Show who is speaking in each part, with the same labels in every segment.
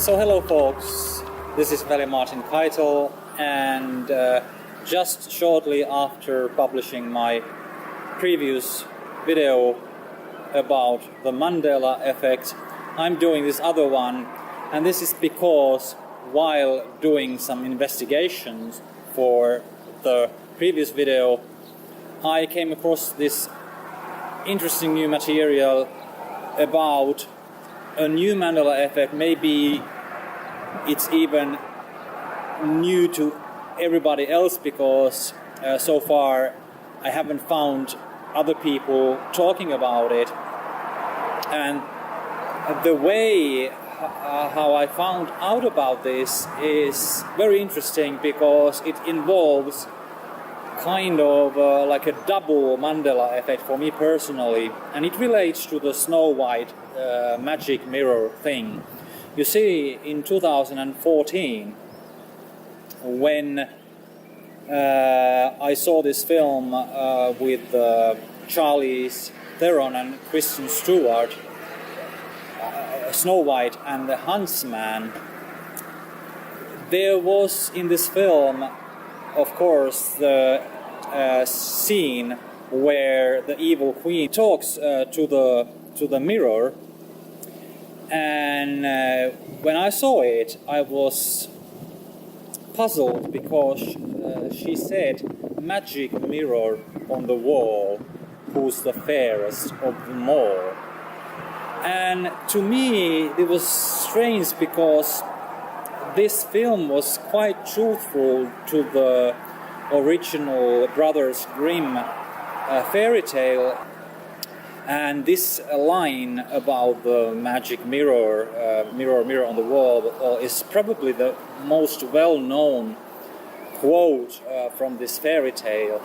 Speaker 1: So hello folks, this is Veli Martin Keitel, and just shortly after publishing my previous video about the Mandela effect, I'm doing this other one, and this is because while doing some investigations for the previous video, I came across this interesting new material about a new Mandela effect. Maybe it's even new to everybody else because so far I haven't found other people talking about it. And the way how I found out about this is very interesting because it involves kind of like a double Mandela effect for me personally, and it relates to the Snow White magic mirror thing. You see, in 2014, when I saw this film with Charlize Theron and Kristen Stewart, Snow White and the Huntsman, there was in this film, of course, the scene where the evil queen talks to the mirror, and when I saw it, I was puzzled because she said, "Magic mirror on the wall, who's the fairest of them all?" And to me, it was strange because this film was quite truthful to the original Brothers Grimm fairy tale, and this line about the magic mirror, mirror, mirror on the wall, is probably the most well-known quote from this fairy tale.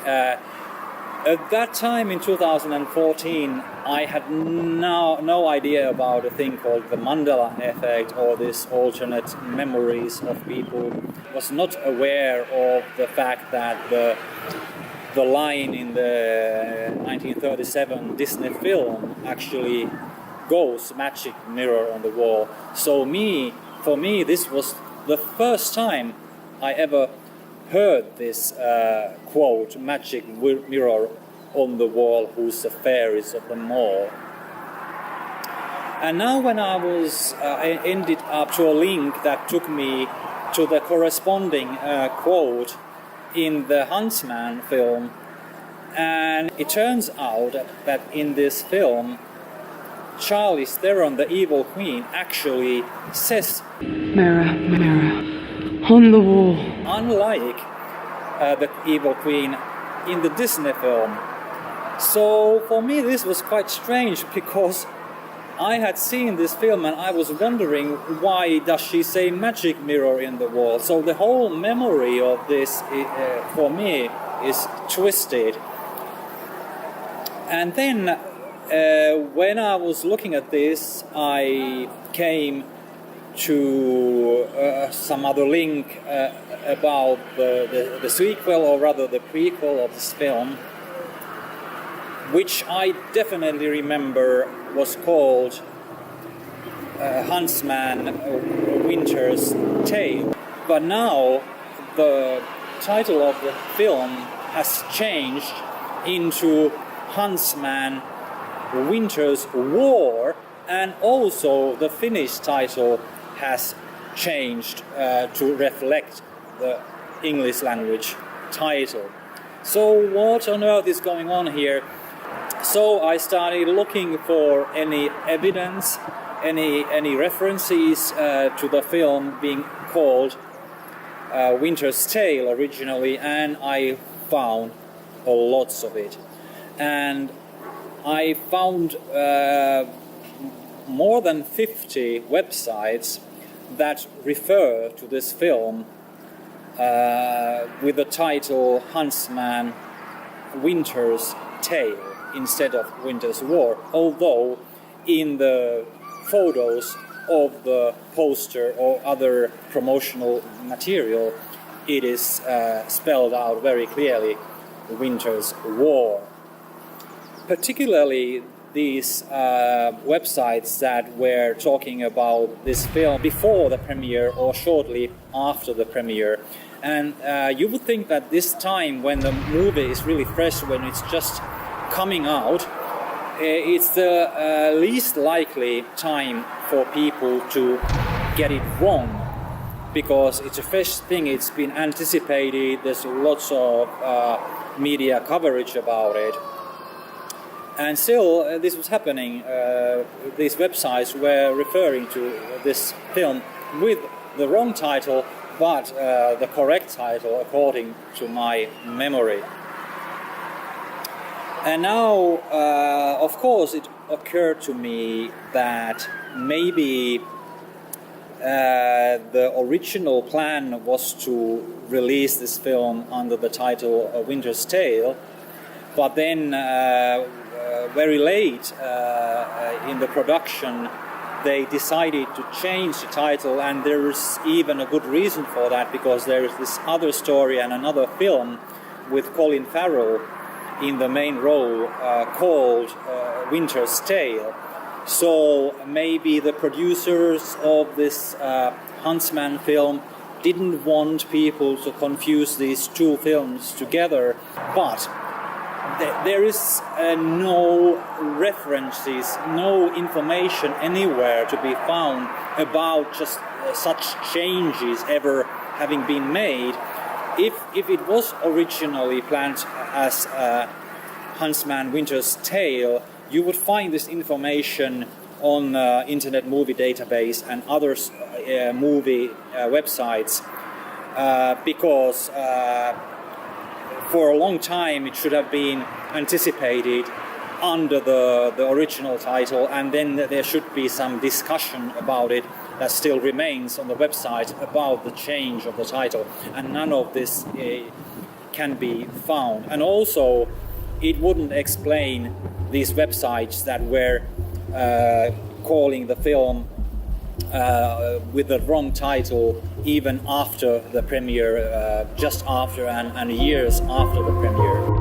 Speaker 1: At that time in 2014, I had no idea about a thing called the Mandela effect or this alternate memories of people. Was not aware of the fact that the line in the 1937 Disney film actually goes magic mirror on the wall. So for me, this was the first time I ever heard this quote, "Magic mirror on the wall, who's the fairest of them all." And now when I was ended up to a link that took me to the corresponding quote in the Huntsman film, and it turns out that in this film, Charlize Theron, the evil queen, actually says,
Speaker 2: "Mirror, mirror on the wall,"
Speaker 1: unlike the evil queen in the Disney film. So for me this was quite strange because I had seen this film and I was wondering, why does she say magic mirror in the wall? So the whole memory of this for me is twisted. And then when I was looking at this, I came to some other link about the sequel, or rather the prequel of this film, which I definitely remember was called Huntsman, Winter's Tale. But now the title of the film has changed into Huntsman, Winter's War, and also the Finnish title has changed to reflect the English language title. So what on earth is going on here? So I started looking for any evidence, any references to the film being called Winter's Tale originally, and I found lots of it. And I found more than 50 websites that refer to this film with the title Huntsman, Winter's Tale instead of Winter's War, although in the photos of the poster or other promotional material it is spelled out very clearly, Winter's War. Particularly these websites that were talking about this film before the premiere or shortly after the premiere. And you would think that this time, when the movie is really fresh, when it's just coming out, it's the least likely time for people to get it wrong, because it's a fresh thing, it's been anticipated, there's lots of media coverage about it. And still, this was happening. These websites were referring to this film with the wrong title, but the correct title according to my memory. And now, of course, it occurred to me that maybe the original plan was to release this film under the title A Winter's Tale, but then very late in the production they decided to change the title, and there's even a good reason for that, because there is this other story and another film with Colin Farrell in the main role called Winter's Tale. So maybe the producers of this Huntsman film didn't want people to confuse these two films together, but there is no references, no information anywhere to be found about just such changes ever having been made. If it was originally planned as Huntsman Winter's Tale, you would find this information on Internet Movie Database and other movie websites, because for a long time it should have been anticipated under the original title, and then there should be some discussion about it that still remains on the website about the change of the title, and none of this can be found. And also, it wouldn't explain these websites that were calling the film with the wrong title even after the premiere, just after and years after the premiere.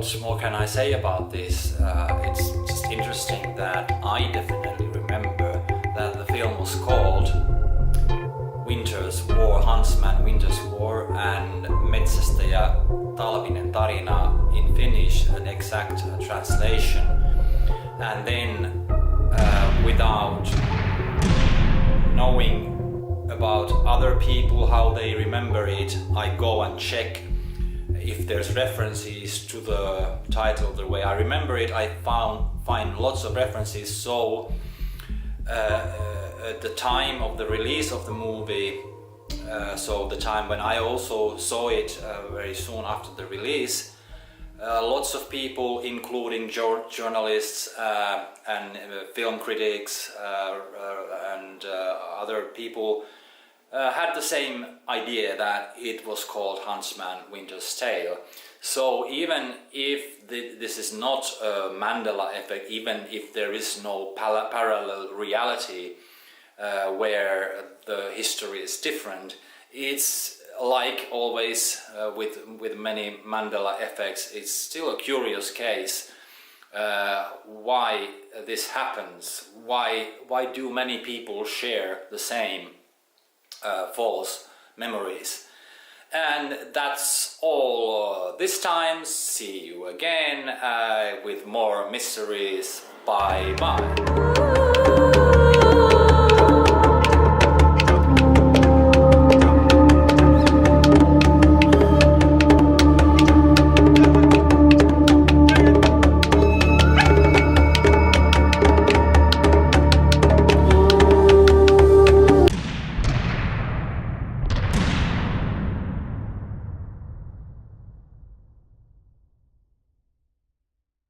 Speaker 1: What more can I say about this? It's just interesting that I definitely remember that the film was called Winter's War, Huntsman Winter's War, and Metsästä ja talvinen tarina in Finnish, an exact translation. And then without knowing about other people, how they remember it, I go and check if there's references to the title the way I remember it. I find lots of references. So at the time of the release of the movie, so the time when I also saw it very soon after the release, lots of people, including journalists and film critics and other people, had the same idea that it was called Huntsman Winter's Tale. So even if this is not a Mandela effect, even if there is no parallel reality where the history is different, it's like always with many Mandela effects, it's still a curious case why this happens. Why do many people share the same false memories? And that's all this time. See you again with more mysteries. Bye bye.